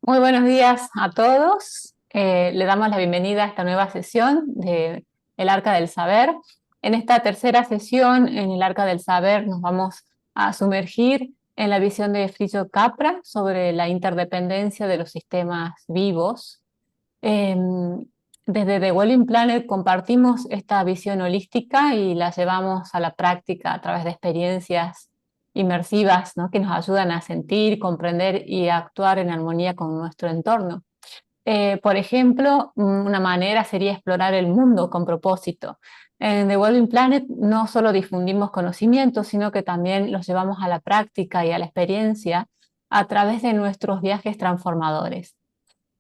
Muy buenos días a todos. Le damos la bienvenida a esta nueva sesión de El Arca del Saber. En esta tercera sesión, en el Arca del Saber, nos vamos a sumergir en la visión de Fritjof Capra sobre la interdependencia de los sistemas vivos. Desde The Wellington Planet compartimos esta visión holística y la llevamos a la práctica a través de experiencias inmersivas, ¿no?, que nos ayudan a sentir, comprender y actuar en armonía con nuestro entorno. Por ejemplo, una manera sería explorar el mundo con propósito. En The Wellington Planet no solo difundimos conocimientos, sino que también los llevamos a la práctica y a la experiencia a través de nuestros viajes transformadores.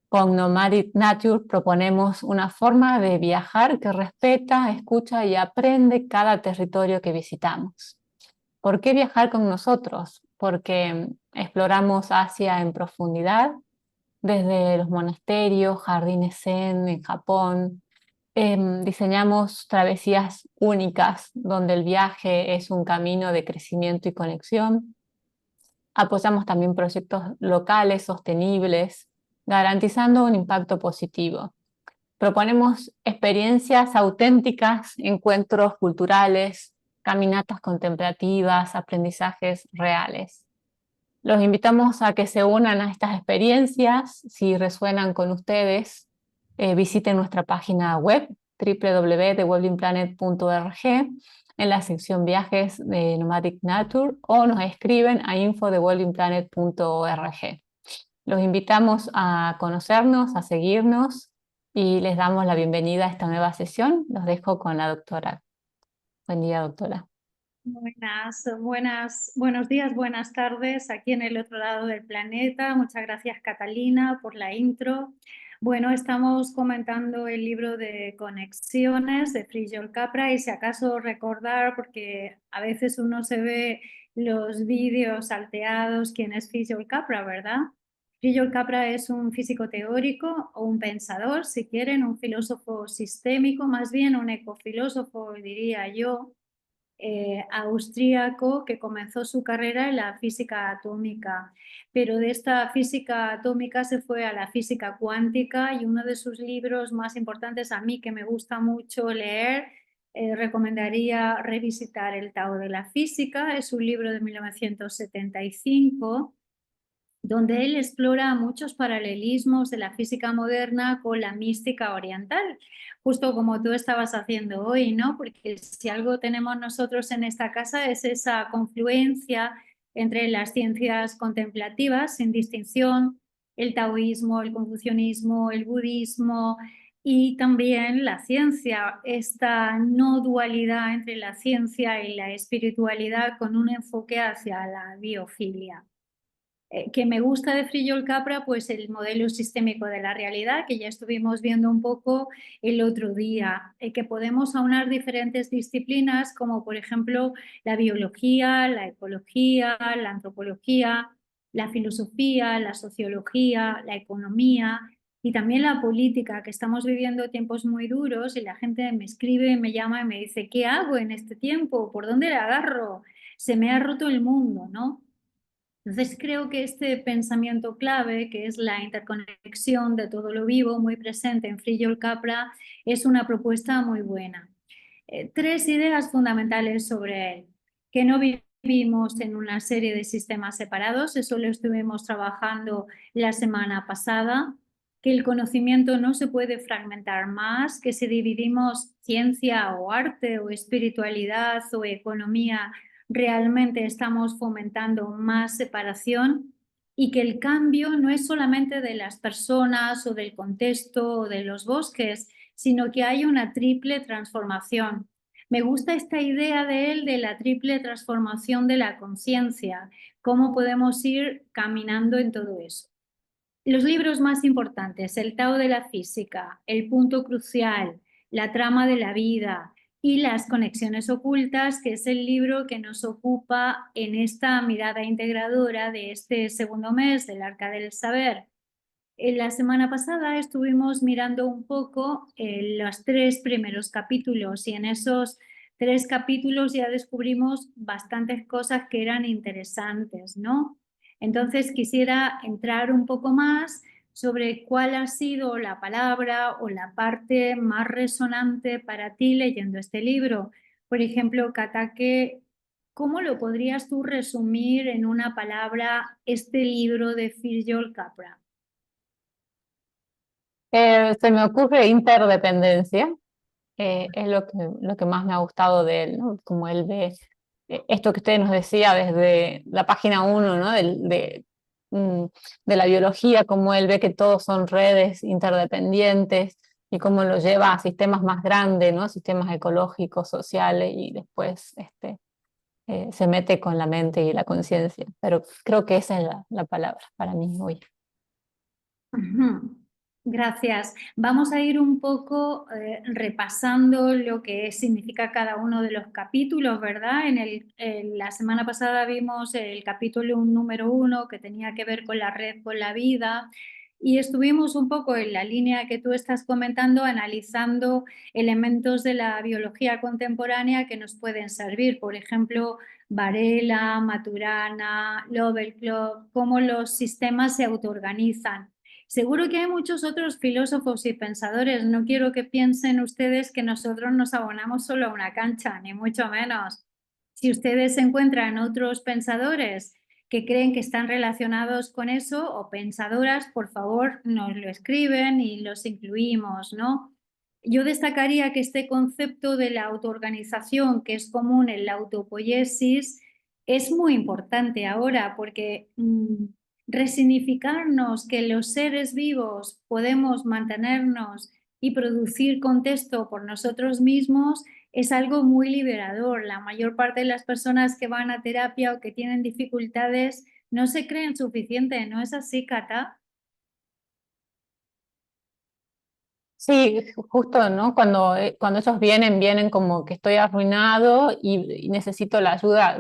Con Nomadic Nature proponemos una forma de viajar que respeta, escucha y aprende cada territorio que visitamos. ¿Por qué viajar con nosotros? Porque exploramos Asia en profundidad, desde los monasterios, jardines zen en Japón. Diseñamos travesías únicas donde el viaje es un camino de crecimiento y conexión. Apoyamos también proyectos locales sostenibles, garantizando un impacto positivo. Proponemos experiencias auténticas, encuentros culturales, caminatas contemplativas, aprendizajes reales. Los invitamos a que se unan a estas experiencias. Si resuenan con ustedes, visiten nuestra página web www.thewellingplanet.org en la sección viajes de Nomadic Nature o nos escriben a info@thewellingplanet.org. Los invitamos a conocernos, a seguirnos y les damos la bienvenida a esta nueva sesión. Los dejo con la doctora. Buen día, doctora. Buenos días, buenas tardes aquí en el otro lado del planeta. Muchas gracias, Catalina, por la intro. Bueno, estamos comentando el libro de Conexiones de Fritjof Capra y si acaso recordar, porque a veces uno se ve los vídeos salteados, quién es Fritjof Capra, ¿verdad? Fritjof Capra es un físico teórico o un pensador, si quieren, un filósofo sistémico, más bien un ecofilósofo, diría yo, austríaco que comenzó su carrera en la física atómica, pero de esta física atómica se fue a la física cuántica y uno de sus libros más importantes, a mí que me gusta mucho leer, recomendaría revisitar El Tao de la Física. Es un libro de 1975 donde él explora muchos paralelismos de la física moderna con la mística oriental, justo como tú estabas haciendo hoy, ¿no? Porque si algo tenemos nosotros en esta casa es esa confluencia entre las ciencias contemplativas, sin distinción, el taoísmo, el confucianismo, el budismo y también la ciencia, esta no dualidad entre la ciencia y la espiritualidad con un enfoque hacia la biofilia. Que me gusta de Fritjof Capra, pues el modelo sistémico de la realidad, que ya estuvimos viendo un poco el otro día, que podemos aunar diferentes disciplinas, como por ejemplo la biología, la ecología, la antropología, la filosofía, la sociología, la economía y también la política, que estamos viviendo tiempos muy duros y la gente me escribe, me llama y me dice, ¿qué hago en este tiempo? ¿Por dónde le agarro? Se me ha roto el mundo, ¿no? Entonces creo que este pensamiento clave, que es la interconexión de todo lo vivo, muy presente en Fritjof Capra, es una propuesta muy buena. Tres ideas fundamentales sobre él: que no vivimos en una serie de sistemas separados, eso lo estuvimos trabajando la semana pasada, que el conocimiento no se puede fragmentar más, que si dividimos ciencia o arte o espiritualidad o economía, realmente estamos fomentando más separación y que el cambio no es solamente de las personas o del contexto o de los bosques, sino que hay una triple transformación. Me gusta esta idea de él de la triple transformación de la conciencia, cómo podemos ir caminando en todo eso. Los libros más importantes: El Tao de la Física, El Punto Crucial, La Trama de la Vida y Las Conexiones Ocultas, que es el libro que nos ocupa en esta mirada integradora de este segundo mes del Arca del Saber. En la semana pasada estuvimos mirando un poco los tres primeros capítulos y en esos tres capítulos ya descubrimos bastantes cosas que eran interesantes, ¿no? Entonces quisiera entrar un poco más sobre cuál ha sido la palabra o la parte más resonante para ti leyendo este libro. Por ejemplo, Katake, ¿cómo lo podrías tú resumir en una palabra este libro de Virgil Capra? Se me ocurre interdependencia, es lo que más me ha gustado de él, ¿no? Como él ve esto que usted nos decía desde la página 1, ¿no? Mm, de la biología, como él ve que todos son redes interdependientes y cómo lo lleva a sistemas más grandes, ¿no? Sistemas ecológicos, sociales y después se mete con la mente y la conciencia. Pero creo que esa es la palabra para mí hoy. Ujú. Gracias. Vamos a ir un poco repasando lo que significa cada uno de los capítulos, ¿verdad? En la semana pasada vimos el capítulo número 1 que tenía que ver con la red con la vida y estuvimos un poco en la línea que tú estás comentando, analizando elementos de la biología contemporánea que nos pueden servir. Por ejemplo, Varela, Maturana, Lovelock, cómo los sistemas se autoorganizan. Seguro que hay muchos otros filósofos y pensadores. No quiero que piensen ustedes que nosotros nos abonamos solo a una cancha, ni mucho menos. Si ustedes encuentran otros pensadores que creen que están relacionados con eso o pensadoras, por favor, nos lo escriben y los incluimos, ¿no? Yo destacaría que este concepto de la autoorganización, que es común en la autopoiesis, es muy importante ahora porque resignificarnos que los seres vivos podemos mantenernos y producir contexto por nosotros mismos es algo muy liberador. La mayor parte de las personas que van a terapia o que tienen dificultades no se creen suficiente, ¿no es así, Cata? Sí, justo, ¿no? Cuando ellos vienen como que estoy arruinado y necesito la ayuda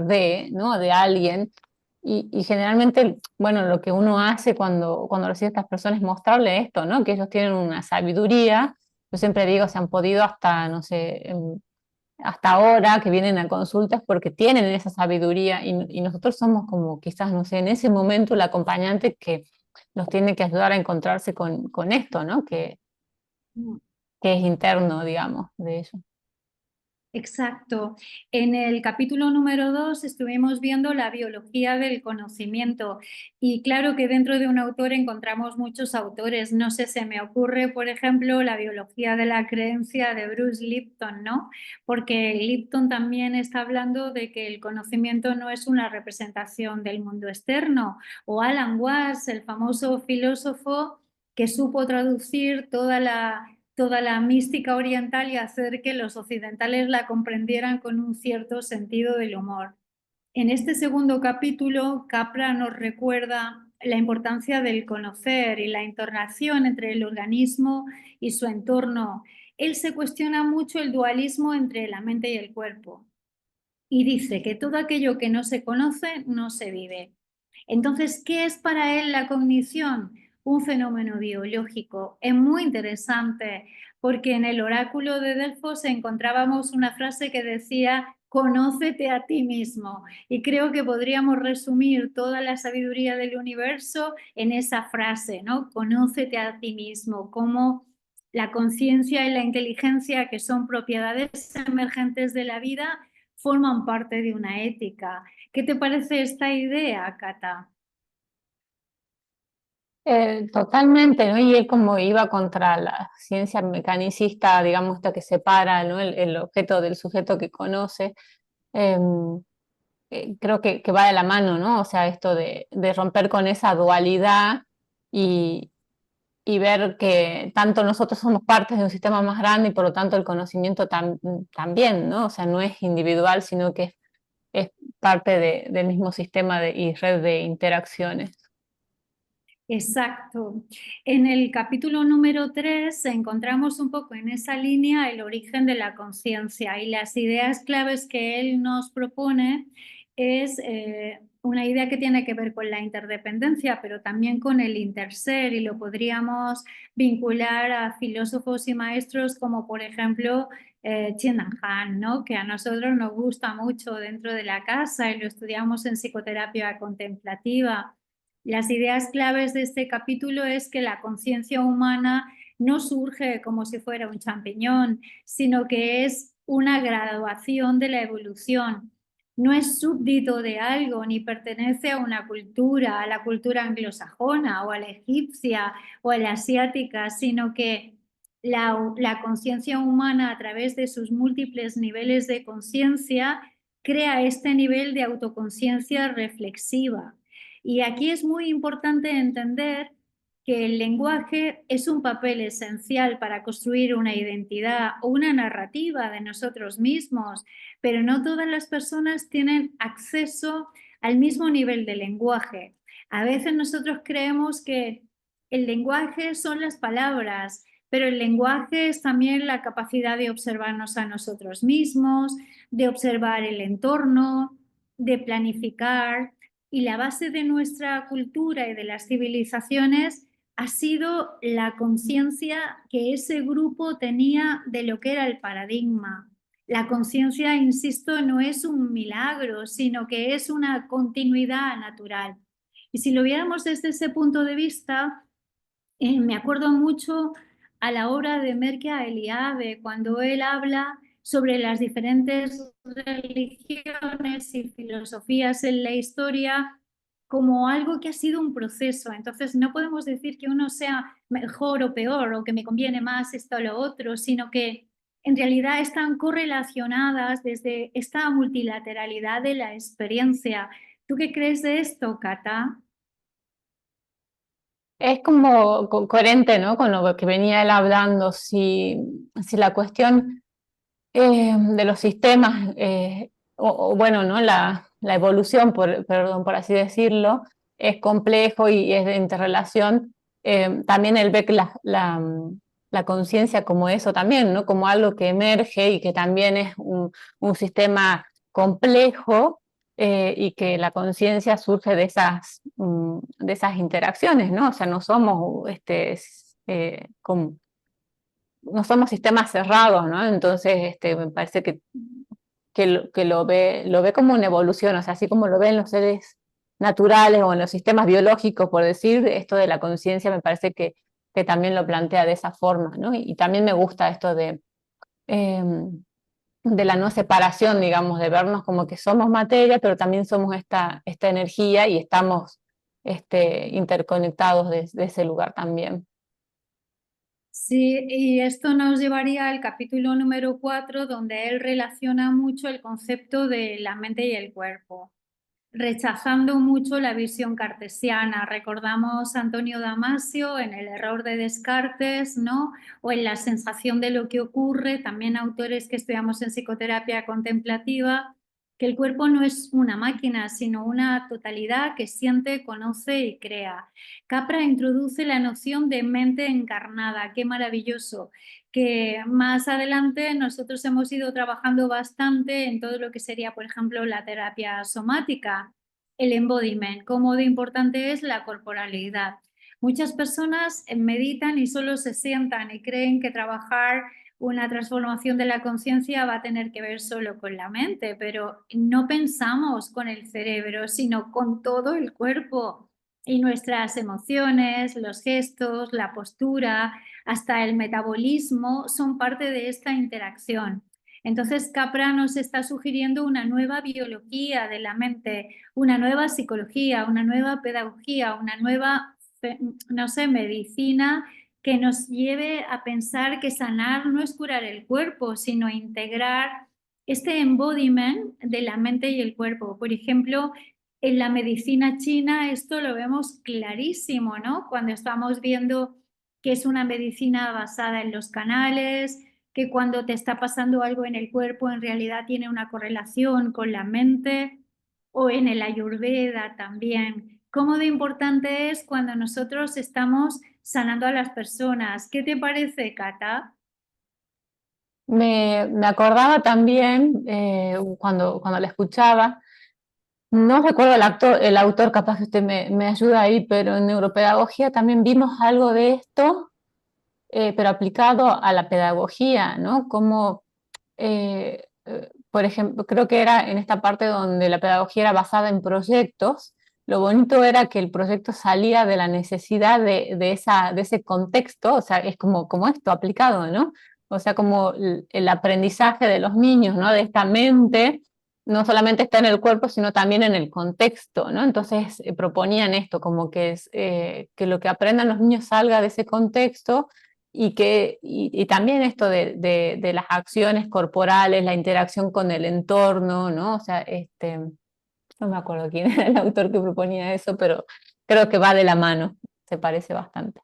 ¿no? De alguien. Y generalmente, bueno, lo que uno hace cuando recibe a estas personas es mostrarle esto, ¿no? Que ellos tienen una sabiduría. Yo siempre digo, se han podido hasta, no sé, hasta ahora que vienen a consultas porque tienen esa sabiduría y nosotros somos como quizás, no sé, en ese momento el acompañante que los tiene que ayudar a encontrarse con esto, ¿no? Que es interno, digamos, de ellos. Exacto. En el capítulo número 2 estuvimos viendo la biología del conocimiento y claro que dentro de un autor encontramos muchos autores. No sé, se me ocurre, por ejemplo, la biología de la creencia de Bruce Lipton, ¿no? Porque Lipton también está hablando de que el conocimiento no es una representación del mundo externo. O Alan Watts, el famoso filósofo que supo traducir toda la mística oriental y hacer que los occidentales la comprendieran con un cierto sentido del humor. En este segundo capítulo, Capra nos recuerda la importancia del conocer y la interacción entre el organismo y su entorno. Él se cuestiona mucho el dualismo entre la mente y el cuerpo y dice que todo aquello que no se conoce no se vive. Entonces, ¿qué es para él la cognición? Un fenómeno biológico. Es muy interesante porque en el oráculo de Delfos encontrábamos una frase que decía, conócete a ti mismo. Y creo que podríamos resumir toda la sabiduría del universo en esa frase, ¿no? Conócete a ti mismo, como la conciencia y la inteligencia, que son propiedades emergentes de la vida, forman parte de una ética. ¿Qué te parece esta idea, Cata? Totalmente, ¿no? Y él como iba contra la ciencia mecanicista, digamos, esta que separa, ¿no? El objeto del sujeto que conoce. Eh, Creo que va de la mano, ¿no? O sea, esto de romper con esa dualidad y, y ver que tanto nosotros somos partes de un sistema más grande y por lo tanto el conocimiento también, ¿no? O sea, no es individual, sino que es parte del mismo sistema y red de interacciones. Exacto. En el capítulo número 3 encontramos un poco en esa línea el origen de la conciencia y las ideas claves que él nos propone es una idea que tiene que ver con la interdependencia, pero también con el interser y lo podríamos vincular a filósofos y maestros como por ejemplo Chin-Han Han, ¿no? Que a nosotros nos gusta mucho dentro de la casa y lo estudiamos en psicoterapia contemplativa. Las ideas claves de este capítulo es que la conciencia humana no surge como si fuera un champiñón, sino que es una graduación de la evolución. No es súbdito de algo, ni pertenece a una cultura, a la cultura anglosajona o a la egipcia o a la asiática, sino que la conciencia humana, a través de sus múltiples niveles de conciencia, crea este nivel de autoconciencia reflexiva. Y aquí es muy importante entender que el lenguaje es un papel esencial para construir una identidad o una narrativa de nosotros mismos, pero no todas las personas tienen acceso al mismo nivel de lenguaje. A veces nosotros creemos que el lenguaje son las palabras, pero el lenguaje es también la capacidad de observarnos a nosotros mismos, de observar el entorno, de planificar. Y la base de nuestra cultura y de las civilizaciones ha sido la conciencia que ese grupo tenía de lo que era el paradigma. La conciencia, insisto, no es un milagro, sino que es una continuidad natural. Y si lo viéramos desde ese punto de vista, me acuerdo mucho a la obra de Mircea Eliade, cuando él habla sobre las diferentes religiones y filosofías en la historia como algo que ha sido un proceso. Entonces no podemos decir que uno sea mejor o peor o que me conviene más esto o lo otro, sino que en realidad están correlacionadas desde esta multilateralidad de la experiencia. ¿Tú qué crees de esto, Cata? Es como coherente, ¿no? Con lo que venía él hablando, si la cuestión de los sistemas, o bueno, ¿no? La evolución, perdón, por así decirlo, es complejo y es de interrelación. También él ve que la conciencia como eso también, ¿no? Como algo que emerge y que también es un sistema complejo, y que la conciencia surge de esas interacciones, ¿no? O sea, no somos como no somos sistemas cerrados, ¿no? Entonces, me parece que lo ve como una evolución, o sea, así como lo ven los seres naturales o en los sistemas biológicos, por decir, esto de la conciencia me parece que también lo plantea de esa forma, ¿no? Y también me gusta esto eh, de la no separación, digamos, de vernos como que somos materia, pero también somos esta energía y estamos interconectados de ese lugar también. Sí, y esto nos llevaría al capítulo número 4, donde él relaciona mucho el concepto de la mente y el cuerpo, rechazando mucho la visión cartesiana. Recordamos a Antonio Damasio en El error de Descartes, ¿no? O en La sensación de lo que ocurre, también autores que estudiamos en psicoterapia contemplativa, que el cuerpo no es una máquina, sino una totalidad que siente, conoce y crea. Capra introduce la noción de mente encarnada, qué maravilloso, que más adelante nosotros hemos ido trabajando bastante en todo lo que sería, por ejemplo, la terapia somática, el embodiment, cómo de importante es la corporalidad. Muchas personas meditan y solo se sientan y creen que trabajar una transformación de la conciencia va a tener que ver solo con la mente, pero no pensamos con el cerebro, sino con todo el cuerpo y nuestras emociones, los gestos, la postura, hasta el metabolismo son parte de esta interacción. Entonces, Capra nos está sugiriendo una nueva biología de la mente, una nueva psicología, una nueva pedagogía, una nueva, no sé, medicina que nos lleve a pensar que sanar no es curar el cuerpo, sino integrar este embodiment de la mente y el cuerpo. Por ejemplo, en la medicina china esto lo vemos clarísimo, ¿no? Cuando estamos viendo que es una medicina basada en los canales, que cuando te está pasando algo en el cuerpo en realidad tiene una correlación con la mente, o en el Ayurveda también. ¿Cómo de importante es cuando nosotros estamos sanando a las personas? ¿Qué te parece, Cata? Me acordaba también, cuando la escuchaba, no recuerdo el autor, capaz que usted me ayuda ahí, pero en neuropedagogía también vimos algo de esto, pero aplicado a la pedagogía, ¿no? Como, por ejemplo, creo que era en esta parte donde la pedagogía era basada en proyectos, lo bonito era que el proyecto salía de la necesidad de ese contexto, o sea, es como esto aplicado, ¿no? O sea, como el aprendizaje de los niños, ¿no? De esta mente, no solamente está en el cuerpo, sino también en el contexto, ¿no? Entonces proponían esto, como que lo que aprendan los niños salga de ese contexto y también esto de las acciones corporales, la interacción con el entorno, ¿no? O sea, no me acuerdo quién era el autor que proponía eso, pero creo que va de la mano, se parece bastante.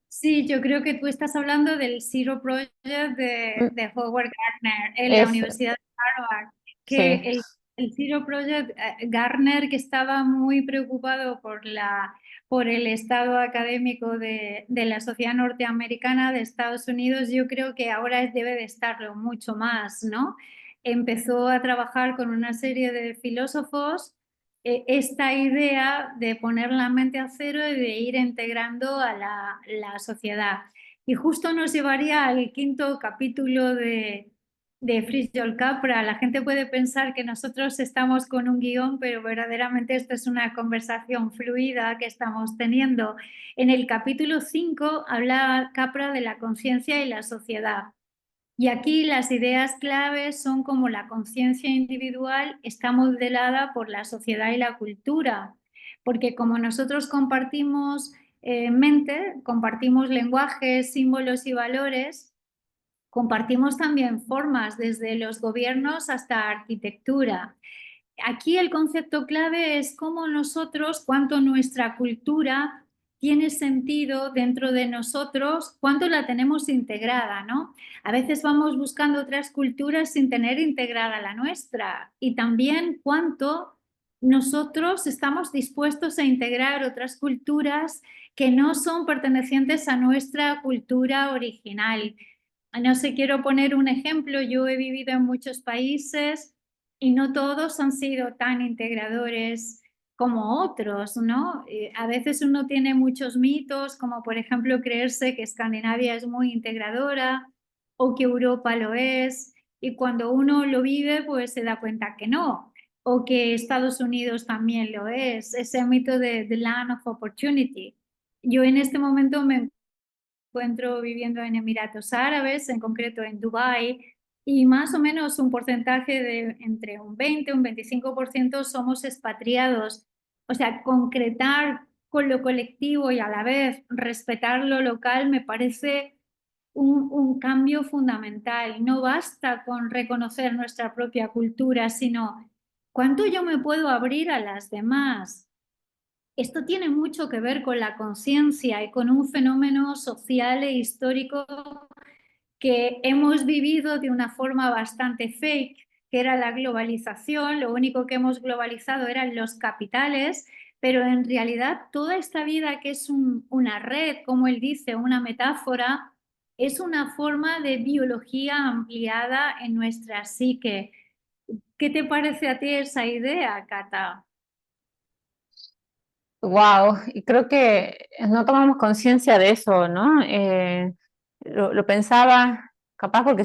Sí, yo creo que tú estás hablando del Zero Project Mm, de Howard Gardner en la Es, Universidad de Harvard, que sí, el Zero Project, Gardner, que estaba muy preocupado por el estado académico de la sociedad norteamericana de Estados Unidos, yo creo que ahora debe de estarlo mucho más, ¿no? Empezó a trabajar con una serie de filósofos esta idea de poner la mente a cero y de ir integrando a la sociedad. Y justo nos llevaría al quinto capítulo de Fritjof Capra. La gente puede pensar que nosotros estamos con un guión, pero verdaderamente esto es una conversación fluida que estamos teniendo. En el capítulo 5 habla Capra de la conciencia y la sociedad. Y aquí las ideas claves son como la conciencia individual está modelada por la sociedad y la cultura, porque como nosotros compartimos mente, compartimos lenguajes, símbolos y valores, compartimos también formas desde los gobiernos hasta arquitectura. Aquí el concepto clave es cómo nosotros, cuánto nuestra cultura tiene sentido dentro de nosotros, cuánto la tenemos integrada, ¿no? A veces vamos buscando otras culturas sin tener integrada la nuestra y también cuánto nosotros estamos dispuestos a integrar otras culturas que no son pertenecientes a nuestra cultura original. No sé, quiero poner un ejemplo. Yo he vivido en muchos países y no todos han sido tan integradores como otros, ¿no? A veces uno tiene muchos mitos, como por ejemplo creerse que Escandinavia es muy integradora o que Europa lo es, y cuando uno lo vive, pues se da cuenta que no, o que Estados Unidos también lo es, ese mito de the land of opportunity. Yo en este momento me encuentro viviendo en Emiratos Árabes, en concreto en Dubái, y más o menos un porcentaje de entre un 20 y un 25% somos expatriados. O sea, concretar con lo colectivo y a la vez respetar lo local me parece un cambio fundamental. No basta con reconocer nuestra propia cultura, sino cuánto yo me puedo abrir a las demás. Esto tiene mucho que ver con la conciencia y con un fenómeno social e histórico que hemos vivido de una forma bastante fake, que era la globalización. Lo único que hemos globalizado eran los capitales, pero en realidad toda esta vida que es una red, como él dice, una metáfora, es una forma de biología ampliada en nuestra psique. ¿Qué te parece a ti esa idea, Cata? wow, y creo que no tomamos conciencia de eso, ¿no? Lo pensaba, capaz porque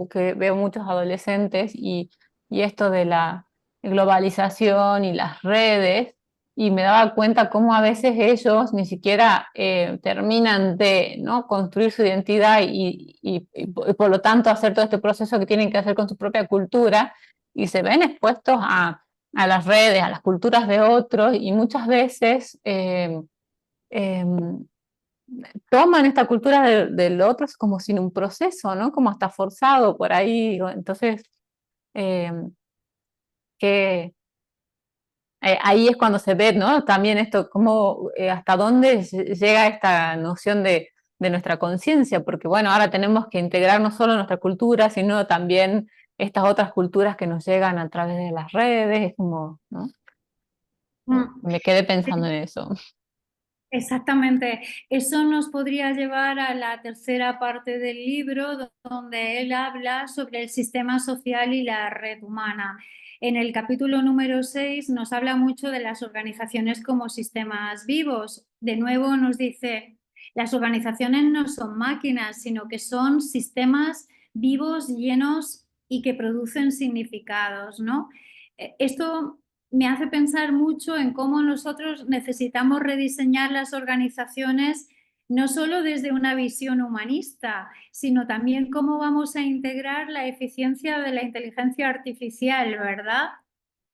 que veo muchos adolescentes y esto de la globalización y las redes, y me daba cuenta cómo a veces ellos ni siquiera terminan de, ¿no? construir su identidad y por lo tanto hacer todo este proceso que tienen que hacer con su propia cultura y se ven expuestos a las redes, a las culturas de otros y muchas veces eh, toman esta cultura del otro como sin un proceso, ¿no? Como hasta forzado por ahí. Entonces, eh, que ahí es cuando se ve, ¿no? También esto, cómo, hasta dónde llega esta noción de nuestra conciencia, porque bueno, ahora tenemos que integrar no solo nuestra cultura, sino también estas otras culturas que nos llegan a través de las redes, es como, ¿no? Mm. Me quedé pensando en eso. Exactamente. Eso nos podría llevar a la tercera parte del libro, donde él habla sobre el sistema social y la red humana. En el capítulo número 6 nos habla mucho de las organizaciones como sistemas vivos. De nuevo nos dice, las organizaciones no son máquinas, sino que son sistemas vivos, llenos y que producen significados, ¿no? Esto me hace pensar mucho en cómo nosotros necesitamos rediseñar las organizaciones no solo desde una visión humanista, sino también cómo vamos a integrar la eficiencia de la inteligencia artificial, ¿verdad?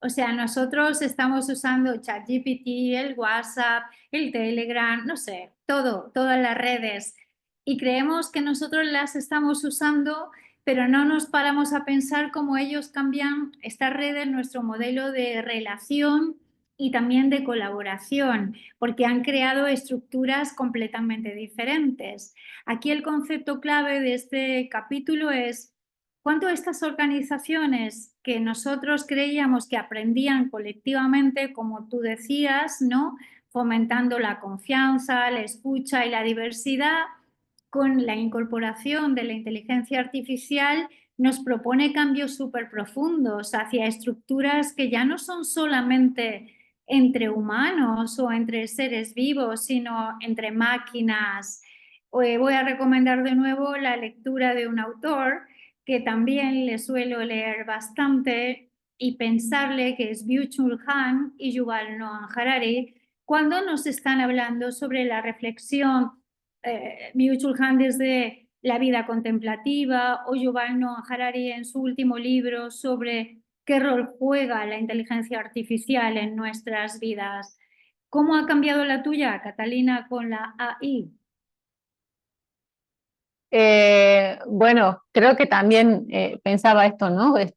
O sea, nosotros estamos usando ChatGPT, el WhatsApp, el Telegram, no sé, todo, todas las redes. Y creemos que nosotros las estamos usando, pero no nos paramos a pensar cómo ellos cambian estas redes, nuestro modelo de relación y también de colaboración, porque han creado estructuras completamente diferentes. Aquí el concepto clave de este capítulo es cuánto estas organizaciones que nosotros creíamos que aprendían colectivamente, como tú decías, ¿no? Fomentando la confianza, la escucha y la diversidad, con la incorporación de la inteligencia artificial nos propone cambios súper profundos hacia estructuras que ya no son solamente entre humanos o entre seres vivos, sino entre máquinas. Voy a recomendar de nuevo la lectura de un autor que también le suelo leer bastante y pensarle, que es Byung-Chul Han y Yuval Noah Harari, cuando nos están hablando sobre la reflexión, Byung-Chul Han desde la vida contemplativa o Yuval Noah Harari en su último libro sobre qué rol juega la inteligencia artificial en nuestras vidas. ¿Cómo ha cambiado la tuya, Catalina, con la AI? Bueno, creo que también pensaba esto, ¿no? Es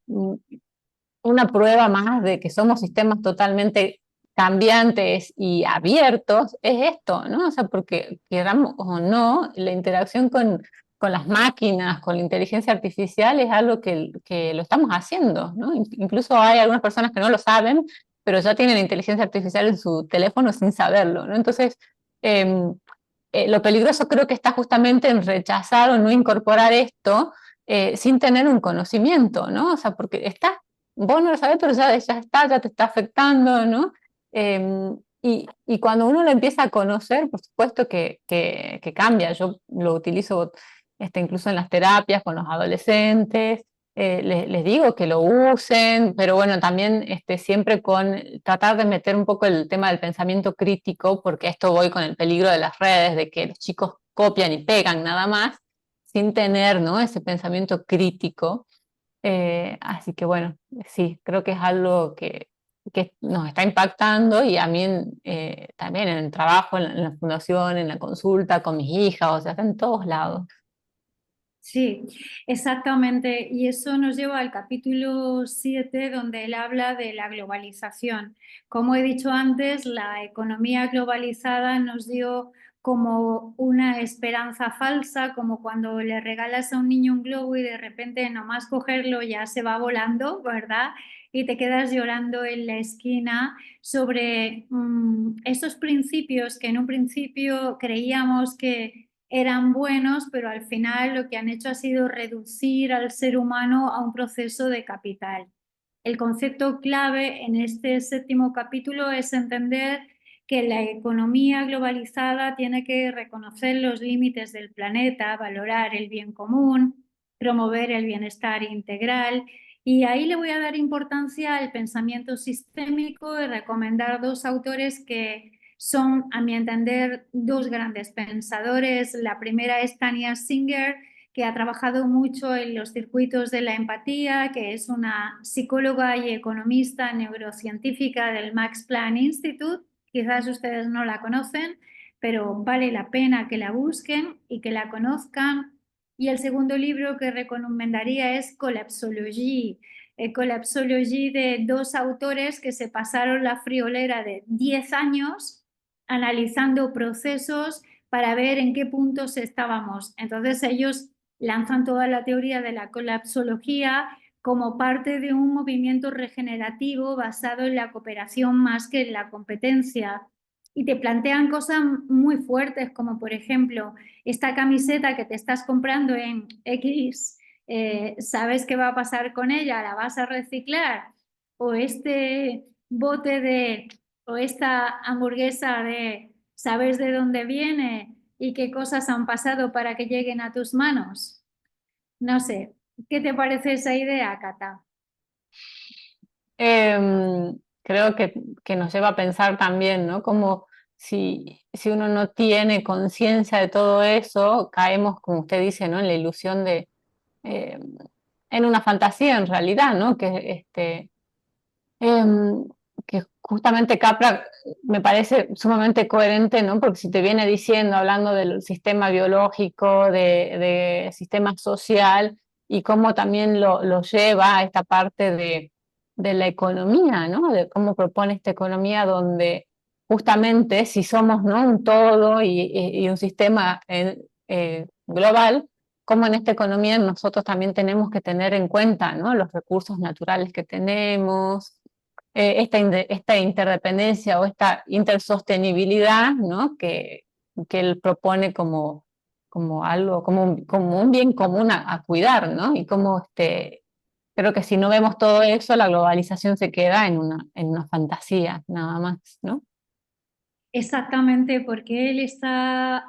una prueba más de que somos sistemas totalmente cambiantes y abiertos, es esto, ¿no? O sea, porque queramos o no, la interacción con las máquinas, con la inteligencia artificial es algo que lo estamos haciendo, ¿no? Incluso hay algunas personas que no lo saben, pero ya tienen inteligencia artificial en su teléfono sin saberlo, ¿no? Entonces, eh, lo peligroso creo que está justamente en rechazar o no incorporar esto sin tener un conocimiento, ¿no? O sea, porque está, vos no lo sabés, pero ya está, ya te está afectando, ¿no? Y cuando uno lo empieza a conocer, por supuesto que cambia. Yo lo utilizo incluso en las terapias con los adolescentes, les digo que lo usen, pero bueno, también siempre con tratar de meter un poco el tema del pensamiento crítico, porque esto voy con el peligro de las redes, de que los chicos copian y pegan nada más, sin tener, ¿no?, ese pensamiento crítico. Así que bueno, sí, creo que es algo que nos está impactando y a mí también en el trabajo, en la fundación, en la consulta, con mis hijas, o sea, está en todos lados. Sí, exactamente. Y eso nos lleva al capítulo 7, donde él habla de la globalización. Como he dicho antes, la economía globalizada nos dio como una esperanza falsa, como cuando le regalas a un niño un globo y de repente nomás cogerlo ya se va volando, ¿verdad? Y te quedas llorando en la esquina sobre esos principios que en un principio creíamos que eran buenos, pero al final lo que han hecho ha sido reducir al ser humano a un proceso de capital. El concepto clave en este séptimo capítulo es entender que la economía globalizada tiene que reconocer los límites del planeta, valorar el bien común, promover el bienestar integral. Y ahí le voy a dar importancia al pensamiento sistémico y recomendar dos autores que son, a mi entender, dos grandes pensadores. La primera es Tania Singer, que ha trabajado mucho en los circuitos de la empatía, que es una psicóloga y economista neurocientífica del Max Planck Institute. Quizás ustedes no la conocen, pero vale la pena que la busquen y que la conozcan. Y el segundo libro que recomendaría es Collapsology. Collapsology, de dos autores que se pasaron la friolera de 10 años analizando procesos para ver en qué puntos estábamos. Entonces ellos lanzan toda la teoría de la colapsología como parte de un movimiento regenerativo basado en la cooperación más que en la competencia. Y te plantean cosas muy fuertes, como por ejemplo, esta camiseta que te estás comprando en X, ¿sabes qué va a pasar con ella? ¿La vas a reciclar? O este bote de, o esta hamburguesa de, ¿sabes de dónde viene y qué cosas han pasado para que lleguen a tus manos? No sé, ¿qué te parece esa idea, Cata? Eh, creo que nos lleva a pensar también, ¿no? Como si uno no tiene conciencia de todo eso, caemos, como usted dice, ¿no? En la ilusión de, eh, en una fantasía en realidad, ¿no? Em, que justamente Capra me parece sumamente coherente, ¿no? Porque si te viene diciendo, hablando del sistema biológico, de sistema social, y cómo también lo lleva a esta parte de la economía, ¿no? De cómo propone esta economía donde justamente si somos, ¿no? Un todo y un sistema global, como en esta economía nosotros también tenemos que tener en cuenta, ¿no? Los recursos naturales que tenemos, esta interdependencia o esta intersostenibilidad, ¿no? Que él propone como algo, como un bien común a cuidar, ¿no? Y como creo que si no vemos todo eso, la globalización se queda en una fantasía, nada más, ¿no? Exactamente, porque él está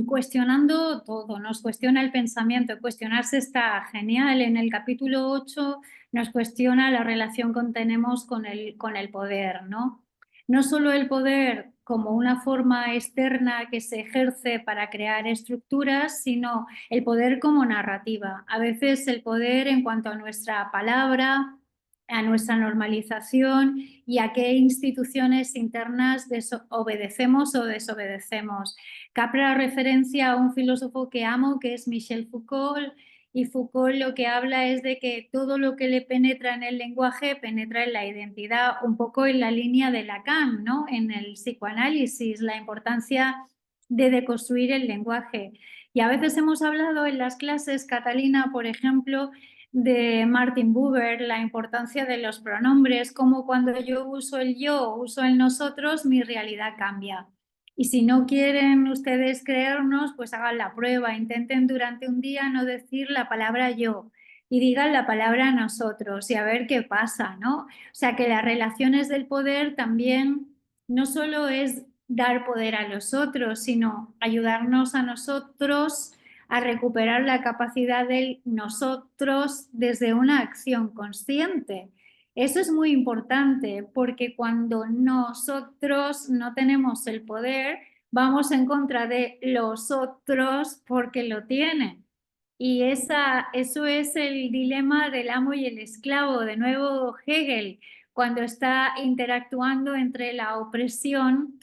cuestionando todo, nos cuestiona el pensamiento. Cuestionarse está genial. En el capítulo 8 nos cuestiona la relación que tenemos con el poder, ¿no? No solo el poder como una forma externa que se ejerce para crear estructuras, sino el poder como narrativa. A veces el poder en cuanto a nuestra palabra, a nuestra normalización y a qué instituciones internas obedecemos o desobedecemos. Capra referencia a un filósofo que amo, que es Michel Foucault, y Foucault lo que habla es de que todo lo que le penetra en el lenguaje penetra en la identidad, un poco en la línea de Lacan, ¿no? En el psicoanálisis, la importancia de deconstruir el lenguaje. Y a veces hemos hablado en las clases, Catalina, por ejemplo, de Martin Buber, la importancia de los pronombres, como cuando yo uso el yo, uso el nosotros, mi realidad cambia. Y si no quieren ustedes creernos, pues hagan la prueba, intenten durante un día no decir la palabra yo y digan la palabra nosotros y a ver qué pasa, ¿no? O sea que las relaciones del poder también no solo es dar poder a los otros, sino ayudarnos a nosotros a recuperar la capacidad de nosotros desde una acción consciente. Eso es muy importante porque cuando nosotros no tenemos el poder, vamos en contra de los otros porque lo tienen. Y eso es el dilema del amo y el esclavo. De nuevo, Hegel, cuando está interactuando entre la opresión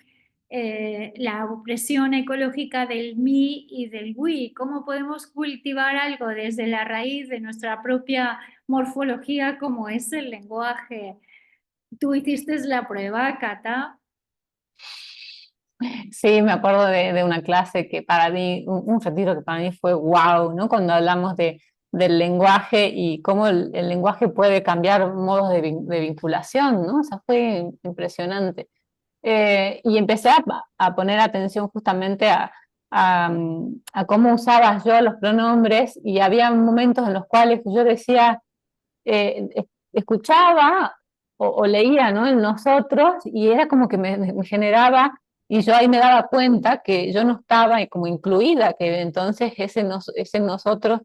ecológica del mí y del we. ¿Cómo podemos cultivar algo desde la raíz de nuestra propia morfología como es el lenguaje? Tú hiciste la prueba, Cata. Sí, me acuerdo de una clase que para mí, un retiro que para mí fue wow, ¿no? Cuando hablamos del lenguaje y cómo el lenguaje puede cambiar modos de vinculación, ¿no? O sea, fue impresionante. Y empecé a poner atención justamente a cómo usaba yo los pronombres y había momentos en los cuales yo decía, escuchaba o leía, ¿no? En nosotros y era como que me generaba y yo ahí me daba cuenta que yo no estaba como incluida, que entonces ese nosotros,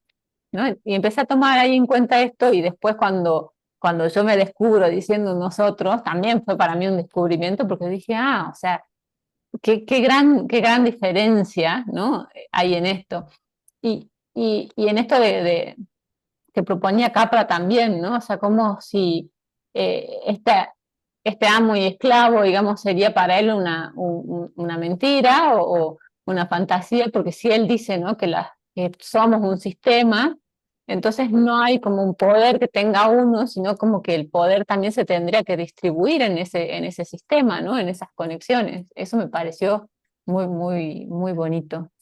¿no? Y empecé a tomar ahí en cuenta esto y después cuando yo me descubro diciendo nosotros, también fue para mí un descubrimiento porque dije, o sea, qué gran diferencia, ¿no? Hay en esto. Y en esto que proponía Capra también, ¿no? O sea, como si este amo y esclavo, digamos, sería para él una mentira o una fantasía, porque si él dice, ¿no? Que somos un sistema, entonces no hay como un poder que tenga uno, sino como que el poder también se tendría que distribuir en ese sistema, ¿no? En esas conexiones. Eso me pareció muy bonito.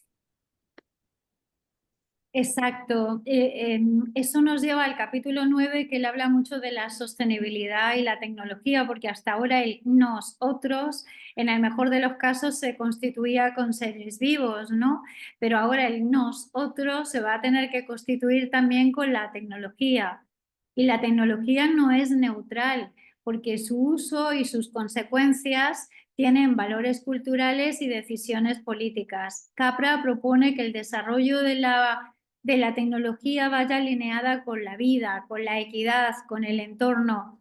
Exacto. Eso nos lleva al capítulo 9 que él habla mucho de la sostenibilidad y la tecnología, porque hasta ahora el nosotros, en el mejor de los casos, se constituía con seres vivos, ¿no? Pero ahora el nosotros se va a tener que constituir también con la tecnología. Y la tecnología no es neutral, porque su uso y sus consecuencias tienen valores culturales y decisiones políticas. Capra propone que el desarrollo de la tecnología vaya alineada con la vida, con la equidad, con el entorno.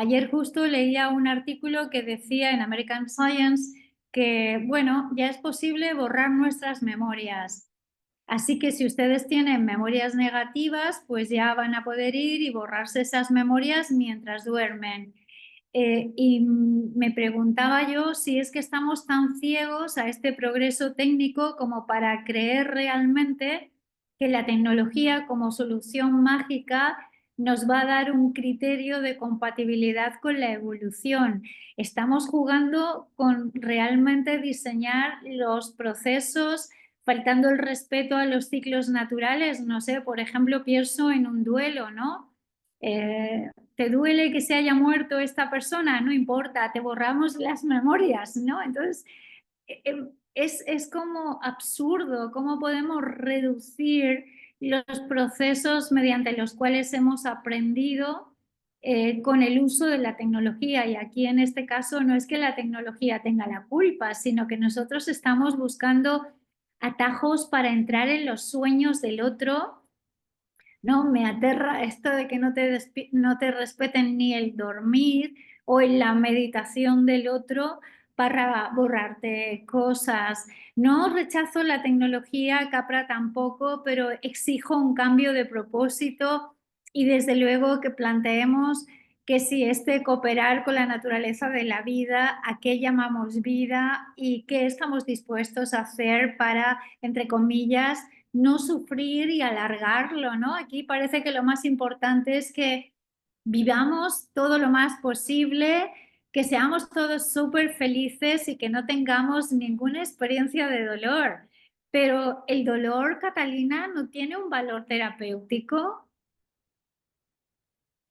Ayer justo leía un artículo que decía en American Science que, bueno, ya es posible borrar nuestras memorias. Así que si ustedes tienen memorias negativas, pues ya van a poder ir y borrarse esas memorias mientras duermen. Y me preguntaba yo si es que estamos tan ciegos a este progreso técnico como para creer realmente que la tecnología como solución mágica nos va a dar un criterio de compatibilidad con la evolución. Estamos jugando con realmente diseñar los procesos faltando el respeto a los ciclos naturales. No sé, por ejemplo, pienso en un duelo, ¿no? ¿Te duele que se haya muerto esta persona? No importa, te borramos las memorias, ¿no? Entonces, es como absurdo cómo podemos reducir los procesos mediante los cuales hemos aprendido con el uso de la tecnología. Y aquí en este caso no es que la tecnología tenga la culpa, sino que nosotros estamos buscando atajos para entrar en los sueños del otro. No, me aterra esto de que no te respeten ni el dormir o en la meditación del otro para borrarte cosas. No rechazo la tecnología, Capra tampoco, pero exijo un cambio de propósito y desde luego que planteemos que si este cooperar con la naturaleza de la vida, a qué llamamos vida y qué estamos dispuestos a hacer para, entre comillas, no sufrir y alargarlo, ¿no? Aquí parece que lo más importante es que vivamos todo lo más posible, que seamos todos súper felices y que no tengamos ninguna experiencia de dolor. Pero el dolor, Catalina, no tiene un valor terapéutico.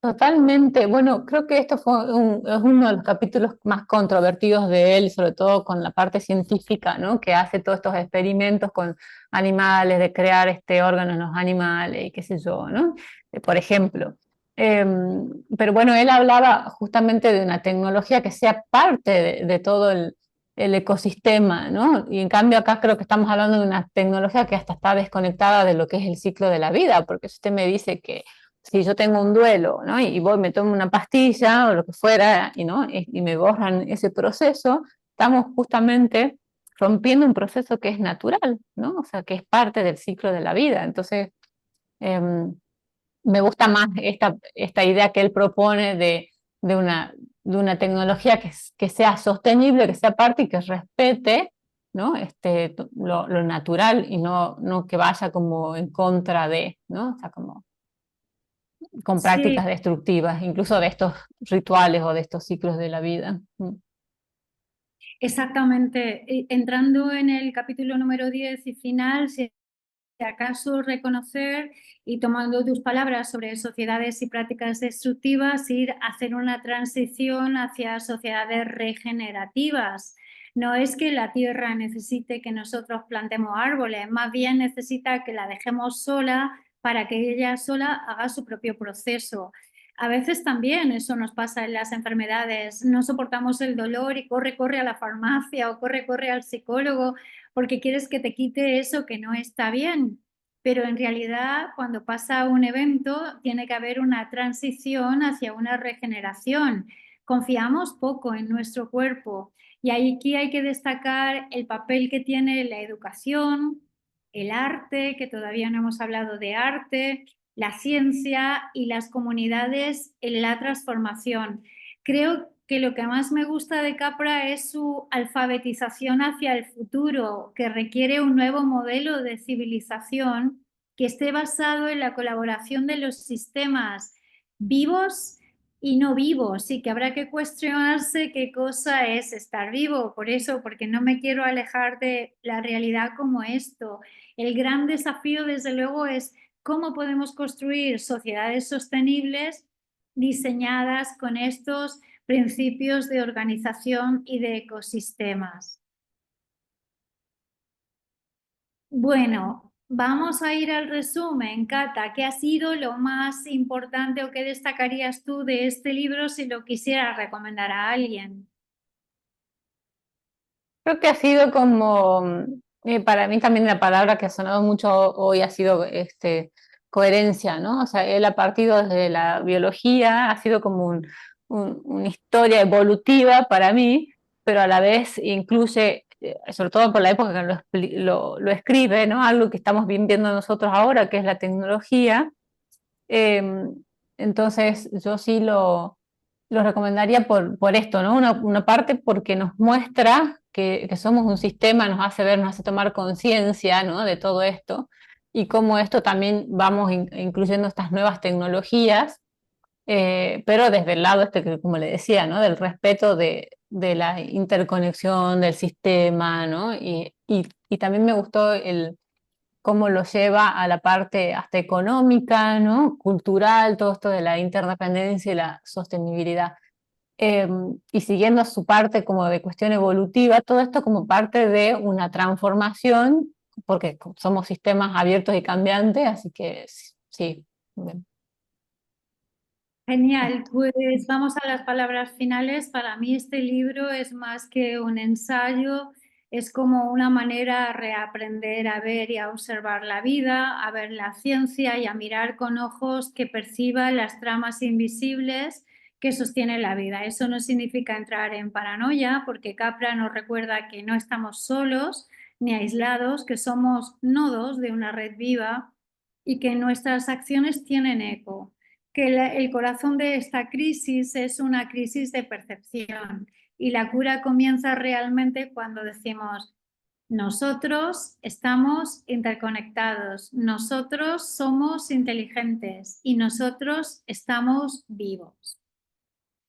Totalmente. Bueno, creo que esto es uno de los capítulos más controvertidos de él, sobre todo con la parte científica, ¿no? Que hace todos estos experimentos con animales, de crear órganos en los animales y qué sé yo, ¿no? Por ejemplo. Pero bueno, él hablaba justamente de una tecnología que sea parte de todo el ecosistema, ¿no? Y en cambio acá creo que estamos hablando de una tecnología que hasta está desconectada de lo que es el ciclo de la vida, porque si usted me dice que si yo tengo un duelo, ¿no? Y voy, me tomo una pastilla o lo que fuera, ¿no? Y me borran ese proceso, estamos justamente rompiendo un proceso que es natural, ¿no? O sea, que es parte del ciclo de la vida. Entonces, eh, me gusta más esta idea que él propone de una, de una tecnología que sea sostenible, que sea parte y que respete, ¿no? Lo natural y no que vaya como en contra de, ¿no? O sea, como con Sí, prácticas destructivas, incluso de estos rituales o de estos ciclos de la vida. exactamente. Entrando en el capítulo número 10 y final, si acaso reconocer y tomando tus palabras sobre sociedades y prácticas destructivas, ir a hacer una transición hacia sociedades regenerativas. No es que la tierra necesite que nosotros plantemos árboles, más bien necesita que la dejemos sola para que ella sola haga su propio proceso. A veces también eso nos pasa en las enfermedades, no soportamos el dolor y corre, corre a la farmacia o corre, corre al psicólogo porque quieres que te quite eso que no está bien. Pero en realidad, cuando pasa un evento, tiene que haber una transición hacia una regeneración. Confiamos poco en nuestro cuerpo y aquí hay que destacar el papel que tiene la educación, el arte, que todavía no hemos hablado de arte, la ciencia y las comunidades en la transformación. Creo que lo que más me gusta de Capra es su alfabetización hacia el futuro, que requiere un nuevo modelo de civilización que esté basado en la colaboración de los sistemas vivos y no vivos, y que habrá que cuestionarse qué cosa es estar vivo. Por eso, porque no me quiero alejar de la realidad como esto. El gran desafío, desde luego, es cómo podemos construir sociedades sostenibles diseñadas con estos principios de organización y de ecosistemas. Bueno, vamos a ir al resumen. Cata, ¿qué ha sido lo más importante o qué destacarías tú de este libro si lo quisieras recomendar a alguien? Creo que ha sido como, para mí también la palabra que ha sonado mucho hoy ha sido coherencia, ¿no? O sea, él ha partido desde la biología, ha sido como una historia evolutiva para mí, pero a la vez incluye, sobre todo por la época que lo escribe, ¿no? Algo que estamos viviendo nosotros ahora, que es la tecnología. Em, entonces yo sí lo recomendaría por esto, ¿no? Una parte porque nos muestra que somos un sistema, nos hace ver, nos hace tomar conciencia, ¿no? De todo esto y cómo esto también vamos incluyendo estas nuevas tecnologías, pero desde el lado este que, como le decía, ¿no? Del respeto de la interconexión del sistema, ¿no? Y también me gustó cómo lo lleva a la parte hasta económica, ¿no? Cultural, todo esto de la interdependencia y la sostenibilidad. Y siguiendo su parte como de cuestión evolutiva, todo esto como parte de una transformación, porque somos sistemas abiertos y cambiantes, así que sí. Bien. Genial, pues vamos a las palabras finales. Para mí este libro es más que un ensayo, es como una manera de reaprender a ver y a observar la vida, a ver la ciencia y a mirar con ojos que perciban las tramas invisibles que sostienen la vida. Eso no significa entrar en paranoia, porque Capra nos recuerda que no estamos solos ni aislados, que somos nodos de una red viva y que nuestras acciones tienen eco, que el corazón de esta crisis es una crisis de percepción y la cura comienza realmente cuando decimos: nosotros estamos interconectados, nosotros somos inteligentes y nosotros estamos vivos.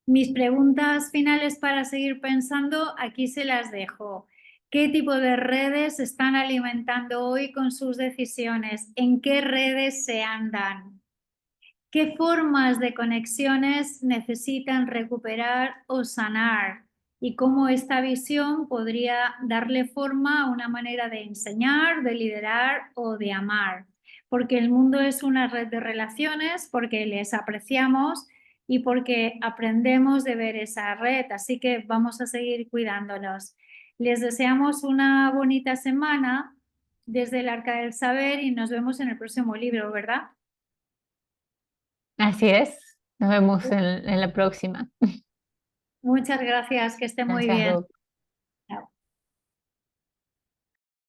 Mis preguntas finales para seguir pensando, aquí se las dejo. ¿Qué tipo de redes están alimentando hoy con sus decisiones? ¿En qué redes se andan? ¿Qué formas de conexiones necesitan recuperar o sanar? Y cómo esta visión podría darle forma a una manera de enseñar, de liderar o de amar. Porque el mundo es una red de relaciones, porque les apreciamos y porque aprendemos de ver esa red. Así que vamos a seguir cuidándonos. Les deseamos una bonita semana desde el Arca del Saber y nos vemos en el próximo libro, ¿verdad? Así es. Nos vemos en la próxima. Muchas gracias, que esté muy Gracias, bien. Ruth.